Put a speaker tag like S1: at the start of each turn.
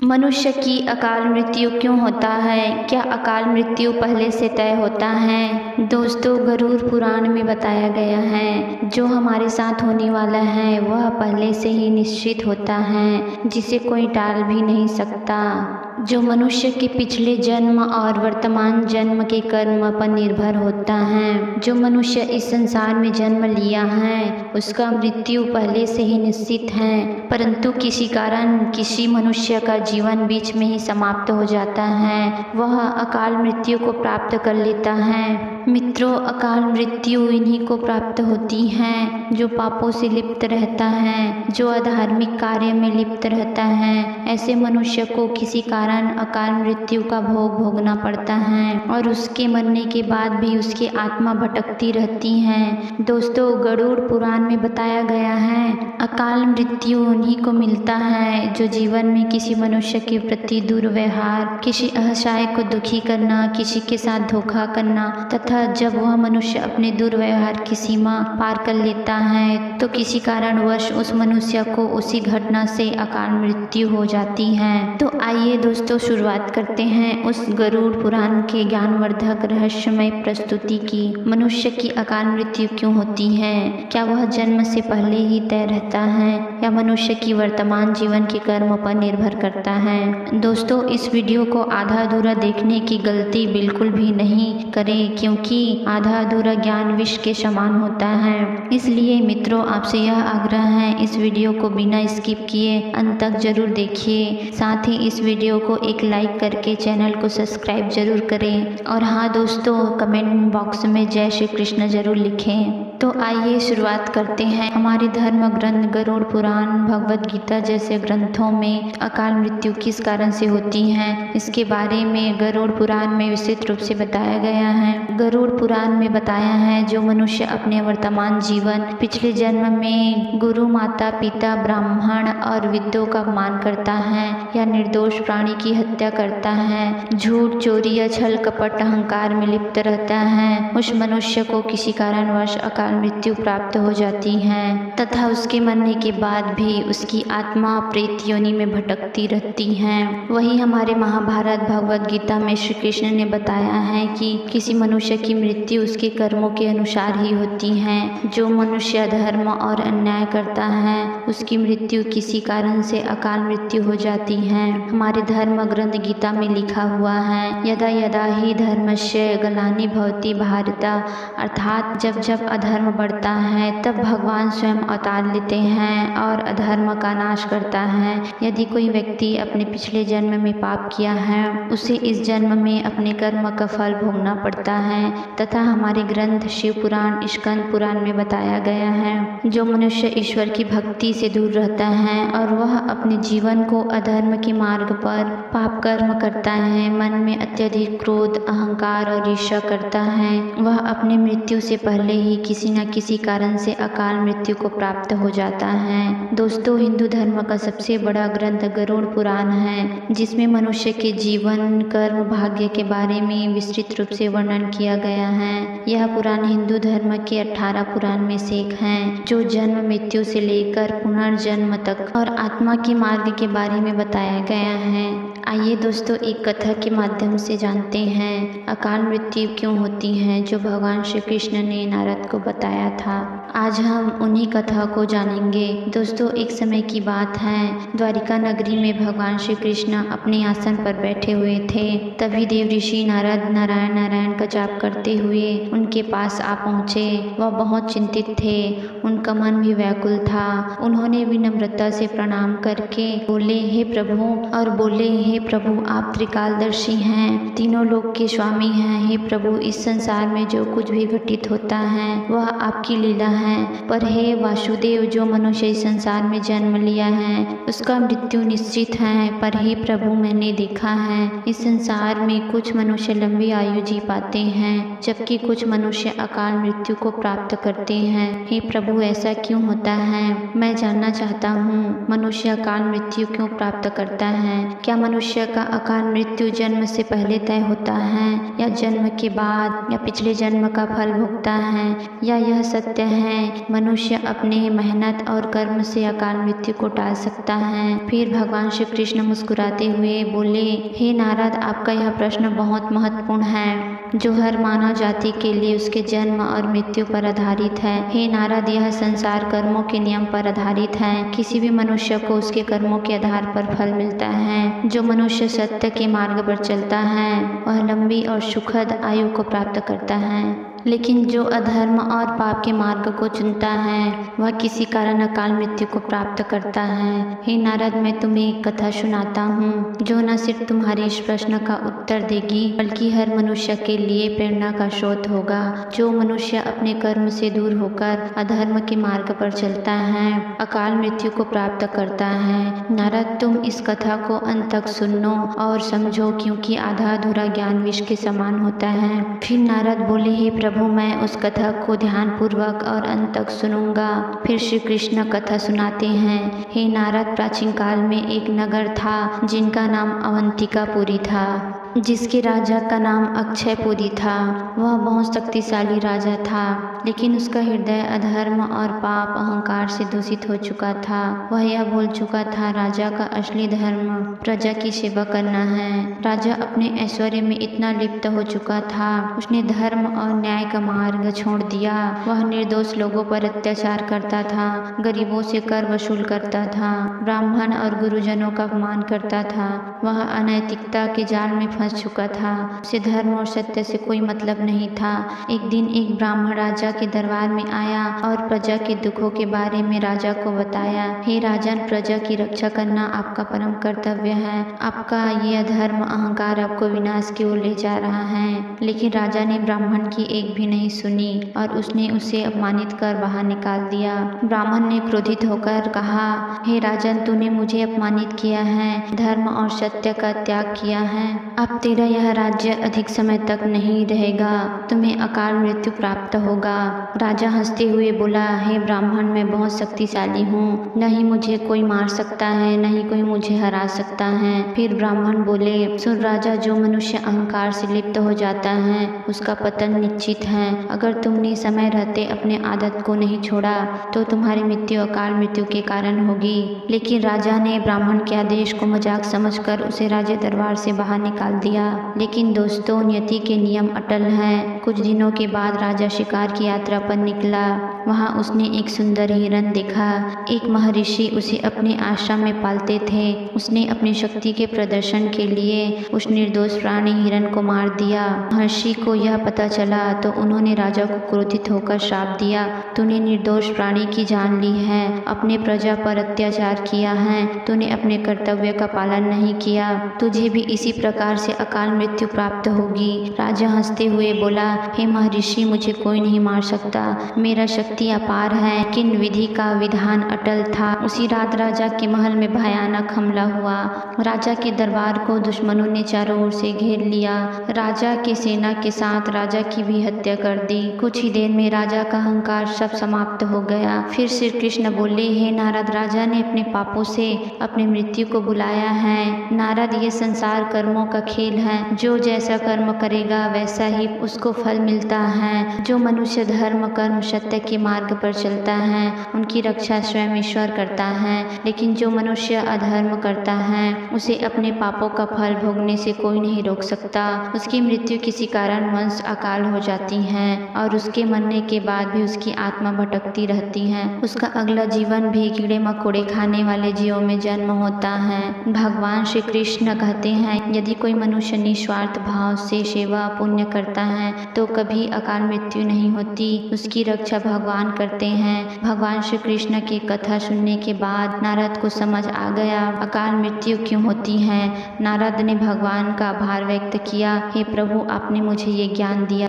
S1: मनुष्य की अकाल मृत्यु क्यों होता है? क्या अकाल मृत्यु पहले से तय होता है? दोस्तों, गरुड़ पुराण में बताया गया है जो हमारे साथ होने वाला है वह पहले से ही निश्चित होता है, जिसे कोई टाल भी नहीं सकता। जो मनुष्य के पिछले जन्म और वर्तमान जन्म के कर्म पर निर्भर होता है। जो मनुष्य इस संसार में जन्म लिया है उसका मृत्यु पहले से ही निश्चित है, परंतु किसी कारण किसी मनुष्य का जीवन बीच में ही समाप्त हो जाता है, वह अकाल मृत्यु को प्राप्त कर लेता है। मित्रों, अकाल मृत्यु इन्हीं को प्राप्त होती है जो पापों से लिप्त रहता है, जो अधार्मिक कार्य में लिप्त रहता है। ऐसे मनुष्य को किसी कारण अकाल मृत्यु का भोग भोगना पड़ता है और उसके मरने के बाद भी उसकी आत्मा भटकती रहती है। दोस्तों, गरुड़ पुराण में बताया गया है अकाल मृत्यु उन्हीं को मिलता है जो जीवन में किसी मनुष्य के प्रति दुर्व्यवहार, किसी असहाय को दुखी करना, किसी के साथ धोखा करना तथा जब वह मनुष्य अपने दुर्व्यवहार की सीमा पार कर लेता है तो किसी कारणवश उस मनुष्य को उसी घटना से अकाल मृत्यु हो जाती है। तो आइए दोस्तों, शुरुआत करते हैं उस गरुड़ पुराण के ज्ञानवर्धक रहस्यमय प्रस्तुति की। मनुष्य की अकाल मृत्यु क्यों होती है? क्या वह जन्म से पहले ही तय रहता है या मनुष्य की वर्तमान जीवन के कर्म पर निर्भर करता है? दोस्तों, इस वीडियो को आधा अधूरा देखने की गलती बिल्कुल भी नहीं करें, क्योंकि आधा अधूरा ज्ञान विष के समान होता है। इसलिए मित्रों, आपसे यह आग्रह है, इस वीडियो को बिना स्किप किए अंत तक जरूर देखिए। साथ ही इस वीडियो को एक लाइक करके चैनल को सब्सक्राइब जरूर करें और हाँ दोस्तों, कमेंट बॉक्स में जय श्री कृष्ण जरूर लिखें। तो आइए शुरुआत करते हैं। हमारे धर्म ग्रंथ गरुड़ पुराण, भगवद गीता जैसे ग्रंथों में अकाल मृत्यु किस कारण से होती है, इसके बारे में गरुड़ पुराण में विस्तृत रूप से बताया गया है। गरुड़ पुराण में बताया है जो मनुष्य अपने वर्तमान जीवन, पिछले जन्म में गुरु, माता पिता, ब्राह्मण और विद्यों का अपमान करता है या निर्दोष प्राणी की हत्या करता है, झूठ, चोरी या छल कपट अहंकार में लिप्त रहता है, उस मनुष्य को किसी कारणवश अकाल मृत्यु प्राप्त हो जाती है तथा उसके मरने के बाद भी उसकी आत्मा प्रेत योनि में भटकती रहती है। वही हमारे महाभारत भगवद गीता में श्री कृष्ण ने बताया है कि किसी मनुष्य की मृत्यु उसके कर्मों के अनुसार ही होती है। जो मनुष्य धर्म और अन्याय करता है उसकी मृत्यु किसी कारण से अकाल मृत्यु हो जाती है। हमारे धर्म ग्रंथ गीता में लिखा हुआ है, यदा यदा ही धर्मस्य ग्लानि भवति भारत, अर्थात जब जब अधर्म बढ़ता है तब भगवान स्वयं अवतार लेते हैं और अधर्म का नाश करता है। यदि कोई व्यक्ति अपने पिछले जन्म में पाप किया है उसे इस जन्म में अपने कर्म का फल भोगना पड़ता है तथा हमारे ग्रंथ शिव पुराण, स्कंद पुराण में बताया गया है जो मनुष्य ईश्वर की भक्ति से दूर रहता है और वह अपने जीवन को अधर्म के मार्ग पर पाप कर्म करता है, मन में अत्यधिक क्रोध, अहंकार और ईर्ष्या करता है, वह अपने मृत्यु से पहले ही किसी न किसी कारण से अकाल मृत्यु को प्राप्त हो जाता है। दोस्तों, हिंदू धर्म का सबसे बड़ा ग्रंथ गरुड़ पुराण है जिसमें मनुष्य के जीवन, कर्म, भाग्य के बारे में विस्तृत रूप से वर्णन किया गया है। यह पुराण हिंदू धर्म के 18 पुराण में से एक है जो जन्म, मृत्यु से लेकर पुनर्जन्म तक और आत्मा के मार्ग के बारे में बताया गया है। आइए दोस्तों, एक कथा के माध्यम से जानते हैं अकाल मृत्यु क्यों होती है जो भगवान श्री कृष्ण ने नारद को बताया था। आज हम उन्हीं कथा को जानेंगे। दोस्तों, एक समय की बात है, द्वारिका नगरी में भगवान श्री कृष्ण अपने आसन पर बैठे हुए थे। तभी देव ऋषि नारद नारायण नारायण का जाप करते हुए उनके पास आ पहुँचे। वह बहुत चिंतित थे, उनका मन भी व्याकुल था। उन्होंने विनम्रता से प्रणाम करके बोले, हे प्रभु, और बोले, हे प्रभु, आप त्रिकालदर्शी हैं, तीनों लोक के स्वामी हैं। हे प्रभु, इस संसार में जो कुछ भी घटित होता है वह आपकी लीला है, पर हे वासुदेव, जो मनुष्य इस संसार में जन्म लिया है उसका मृत्यु निश्चित है। पर हे प्रभु, मैंने देखा है इस संसार में कुछ मनुष्य लंबी आयु जी पाते हैं जबकि कुछ मनुष्य अकाल मृत्यु को प्राप्त करते हैं। हे प्रभु, ऐसा क्यों होता है? मैं जानना चाहता हूँ, मनुष्य अकाल मृत्यु क्यों प्राप्त करता है? क्या मनुष्य का अकाल मृत्यु जन्म से पहले तय होता है या जन्म के बाद, या पिछले जन्म का फल भोगता है, या यह सत्य है, मनुष्य अपने मेहनत और कर्म से अकाल मृत्यु को टाल सकता है। फिर भगवान श्री कृष्ण मुस्कुराते हुए बोले, हे नारद, आपका यह प्रश्न बहुत महत्वपूर्ण है, जो हर मानव जाति के लिए उसके जन्म और मृत्यु पर आधारित है। हे नारद, यह संसार कर्मों के नियम पर आधारित है। किसी भी मनुष्य को उसके कर्मों के आधार पर फल मिलता है। जो मनुष्य सत्य के मार्ग पर चलता है वह लंबी और सुखद आयु को प्राप्त करता है, लेकिन जो अधर्म और पाप के मार्ग को चुनता है वह किसी कारण अकाल मृत्यु को प्राप्त करता है। हे नारद, मैं तुम्हें एक कथा सुनाता हूँ जो न सिर्फ तुम्हारे इस प्रश्न का उत्तर देगी बल्कि हर मनुष्य के लिए प्रेरणा का स्रोत होगा। जो मनुष्य अपने कर्म से दूर होकर अधर्म के मार्ग पर चलता है अकाल मृत्यु को प्राप्त करता है। नारद, तुम इस कथा को अंत तक सुनो और समझो, क्योंकि आधा अधूरा ज्ञान विष के समान होता है। फिर नारद बोले, हे प्रभु, मैं उस कथा को ध्यान पूर्वक और अंत तक सुनूंगा। फिर श्री कृष्ण कथा सुनाते हैं। हे नारद, प्राचीन काल में एक नगर था जिनका नाम अवंतिकापुरी था, जिसके राजा का नाम अक्षयपुरी था। वह बहुत शक्तिशाली राजा था, लेकिन उसका हृदय अधर्म और पाप अहंकार से दूषित हो चुका था। वह यह भूल चुका था राजा का असली धर्म प्रजा की सेवा करना है। राजा अपने ऐश्वर्य में इतना लिप्त हो चुका था, उसने धर्म और न्याय का मार्ग छोड़ दिया। वह निर्दोष लोगों पर अत्याचार करता था, गरीबों से कर वसूल करता था, ब्राह्मण और गुरुजनों का अपमान करता था। वह अनैतिकता के जाल में फंस चुका था। उसे धर्म और सत्य से कोई मतलब नहीं था। एक दिन एक ब्राह्मण राजा के दरबार में आया और प्रजा के दुखों के बारे में राजा को बताया। हे राजन, प्रजा की रक्षा करना आपका परम कर्तव्य है। आपका ये अधर्म अहंकार आपको विनाश की ओर ले जा रहा है। लेकिन राजा ने ब्राह्मण की एक भी नहीं सुनी और उसने उसे अपमानित कर बाहर निकाल दिया। ब्राह्मण ने क्रोधित होकर कहा, हे राजन, तूने मुझे अपमानित किया है, धर्म और सत्य का त्याग किया है। अब तेरा यह राज्य अधिक समय तक नहीं रहेगा, तुम्हें अकाल मृत्यु प्राप्त होगा। राजा हंसते हुए बोला, हे ब्राह्मण, मैं बहुत शक्तिशाली हूँ, न ही मुझे कोई मार सकता है, न ही कोई मुझे हरा सकता है। फिर ब्राह्मण बोले, सुन राजा, जो मनुष्य अहंकार से लिप्त हो जाता है उसका पतन निश्चित है। अगर तुमने समय रहते अपने आदत को नहीं छोड़ा तो तुम्हारी मृत्यु अकाल मृत्यु के कारण होगी। लेकिन राजा ने ब्राह्मण के आदेश को मजाक समझकर उसे राज दरबार से बाहर निकाल दिया। लेकिन दोस्तों, नियति के नियम अटल हैं। कुछ दिनों के बाद राजा शिकार की यात्रा पर निकला। वहाँ उसने एक सुंदर हिरन देखा। एक महर्षि उसे अपने आश्रम में पालते थे। उसने अपनी शक्ति के प्रदर्शन के लिए उस निर्दोष प्राणी हिरन को मार दिया। महर्षि को यह पता चला तो उन्होंने राजा को क्रोधित होकर श्राप दिया, तूने निर्दोष प्राणी की जान ली है, अपने प्रजा पर अत्याचार किया है, तूने अपने कर्तव्य का पालन नहीं किया, तुझे भी इसी प्रकार से अकाल मृत्यु प्राप्त होगी। राजा हंसते हुए बोला, हे महर्षि, मुझे कोई नहीं मार सकता, मेरा शक्ति अपार है। किन विधि का विधान अटल था। उसी रात राजा के महल में भयानक हमला हुआ। राजा के दरबार को दुश्मनों ने चारों ओर से घेर लिया। राजा के सेना के साथ राजा की भी हत्या कर दी। कुछ ही देर में राजा का अहंकार सब समाप्त हो गया। फिर श्री कृष्ण बोले, हे नारद, राजा ने अपने पापों से अपनी मृत्यु को बुलाया है। नारद, ये संसार कर्मों का खेल है। जो जैसा कर्म करेगा वैसा ही उसको फल मिलता है। जो मनुष्य धर्म कर्म सत्य के मार्ग पर चलता है उनकी रक्षा स्वयं ईश्वर करता है। लेकिन जो मनुष्य अधर्म करता है उसे अपने पापों का फल भोगने से कोई नहीं रोक सकता। उसकी मृत्यु किसी कारणवश अकाल हो जाती है और उसके मरने के बाद भी उसकी आत्मा भटकती रहती है। उसका अगला जीवन भी कीड़े मकोड़े खाने वाले जीवों में जन्म होता है। भगवान श्री कृष्ण कहते हैं, यदि कोई मनुष्य निस्वार्थ भाव से सेवा पुण्य करता है तो कभी अकाल मृत्यु नहीं होती। उसकी रक्षा भगवान करते हैं। भगवान श्री कृष्ण की कथा सुनने के बाद नारद को समझ आ गया अकाल मृत्यु क्यों होती है। नारद ने भगवान का आभार व्यक्त किया, हे प्रभु, आपने मुझे ये ज्ञान दिया।